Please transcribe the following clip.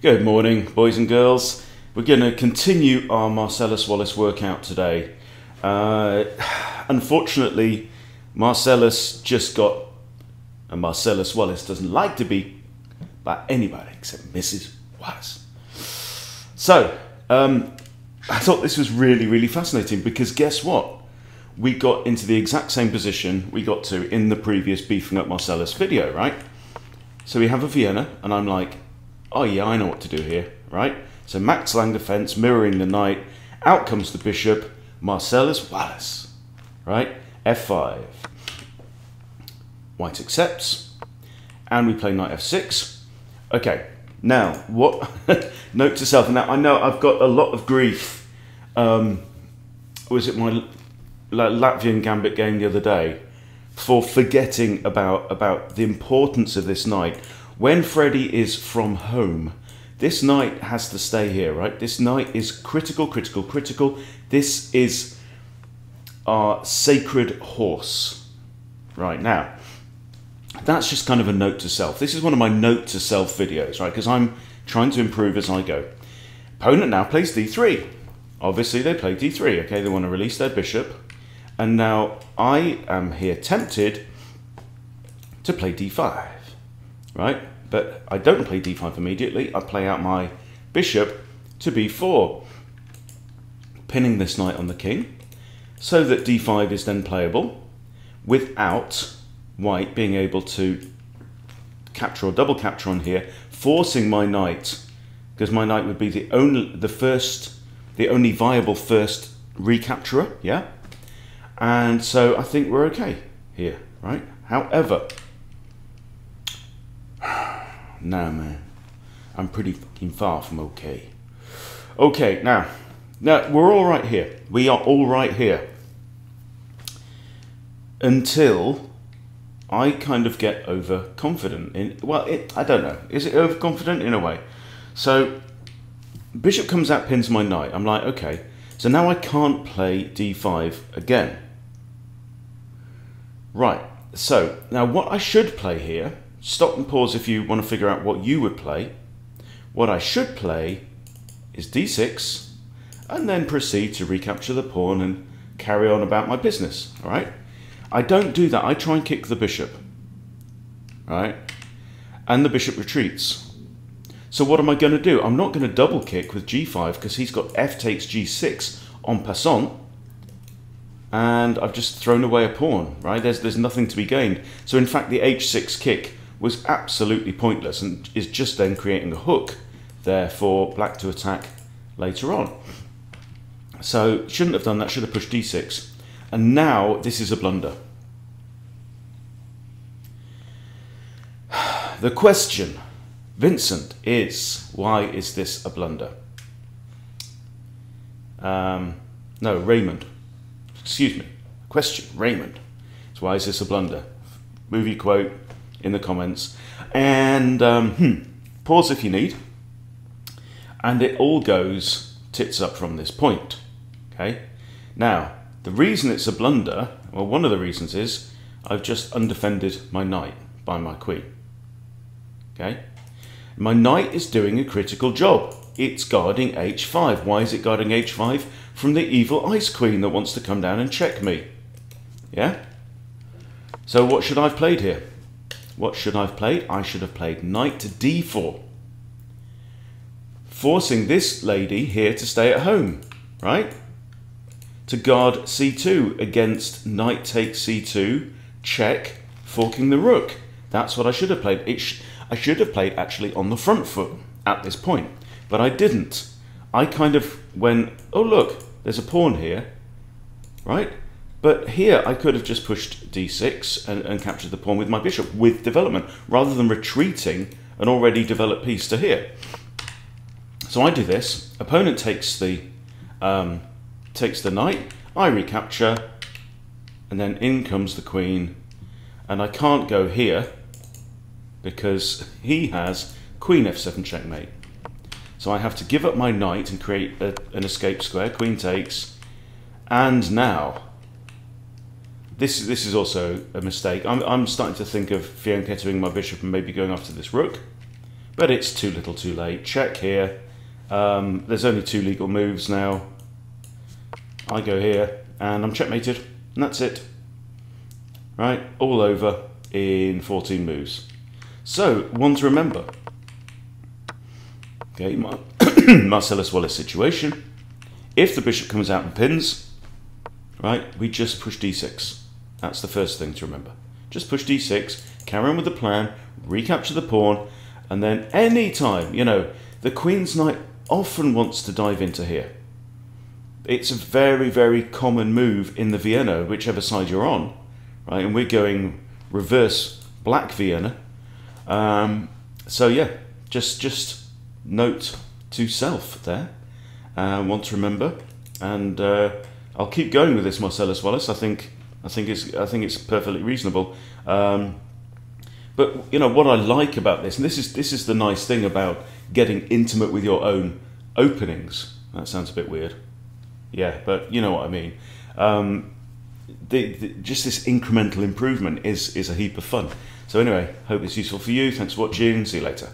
Good morning, boys and girls. We're going to continue our Marsellus Wallace workout today. Unfortunately, Marsellus just got, and Marsellus Wallace doesn't like to be by anybody except Mrs. Wallace. So, I thought this was really fascinating because guess what? We got into the exact same position we got to in the previous Beefing Up Marsellus video, right? So we have a Vienna, and I'm like, oh yeah, I know what to do here, right? So max lang defense, mirroring the knight, out comes the bishop, Marsellus Wallace, right? F5. White accepts, and we play knight F6. Okay, now, what, note to self, now I know I've got a lot of grief, was it my Latvian gambit game the other day, for forgetting about the importance of this knight. When Freddie is from home, this knight has to stay here, right? This knight is critical. This is our sacred horse. Right, now, that's just kind of a note to self. This is one of my note to self videos, right? Because I'm trying to improve as I go. Opponent now plays d3. Obviously, they play d3, okay? They want to release their bishop. And now I am here tempted to play d5. Right, but I don't play d5 immediately. I play out my bishop to b4, pinning this knight on the king, so that d5 is then playable without white being able to capture or double capture on here, forcing my knight, because my knight would be the only viable first recapturer, yeah. And so I think we're okay here, right? However, no, man, I'm pretty fucking far from okay. Okay, now we're all right here. We are all right here until I kind of get overconfident in. Well, I don't know. Is it overconfident in a way? So bishop comes out, pins my knight. I'm like, okay. So now I can't play d5 again. Right. So now what I should play here. Stop and pause if you want to figure out what you would play. What I should play is d6 and then proceed to recapture the pawn and carry on about my business, all right? I don't do that. I try and kick the bishop, all right? And the bishop retreats. So what am I going to do? I'm not going to double kick with g5 because he's got f takes g6 en passant. And I've just thrown away a pawn, right? There's nothing to be gained. So in fact, the h6 kick was absolutely pointless and is just then creating a hook there for black to attack later on. So shouldn't have done that, should have pushed d6. And now this is a blunder. The question, Vincent, is why is this a blunder? No, Raymond. Excuse me. Question, Raymond. So why is this a blunder? Movie quote in the comments, and pause if you need, and it all goes tits up from this point. Okay, now the reason it's a blunder, well, one of the reasons is I've just undefended my knight by my queen. Okay, my knight is doing a critical job. It's guarding h5. Why is it guarding h5? From the evil ice queen that wants to come down and check me. Yeah, so what should I have played here? What should I have played? I should have played knight to d4. Forcing this lady here to stay at home, right? To guard c2 against knight takes c2, check, forking the rook. That's what I should have played. I should have played actually on the front foot at this point, but I didn't. I kind of went, oh look, there's a pawn here, right? But here I could have just pushed d6 and captured the pawn with my bishop with development, rather than retreating an already developed piece to here. So I do this. Opponent takes the knight. I recapture, and then in comes the queen, and I can't go here because he has queen f7 checkmate. So I have to give up my knight and create an escape square. Queen takes, and now. This is also a mistake. I'm starting to think of fianchettoing my bishop and maybe going after this rook. but it's too little too late. Check here. There's only 2 legal moves now. I go here and I'm checkmated, and that's it. Right, all over in 14 moves. So, one to remember. Okay, Marsellus Wallace situation. If the bishop comes out and pins, right, we just push d6. That's the first thing to remember. Just push d6, carry on with the plan, recapture the pawn, and then any time, you know, the queen's knight often wants to dive into here. It's a very, very common move in the Vienna, whichever side you're on, right? And we're going reverse black Vienna. So yeah, just note to self there. Want to remember, and I'll keep going with this Marsellus Wallace. I think it's perfectly reasonable. But you know what I like about this, and this is the nice thing about getting intimate with your own openings. That sounds a bit weird. Yeah, but you know what I mean. Just this incremental improvement is a heap of fun. So anyway, hope it's useful for you. Thanks for watching. See you later.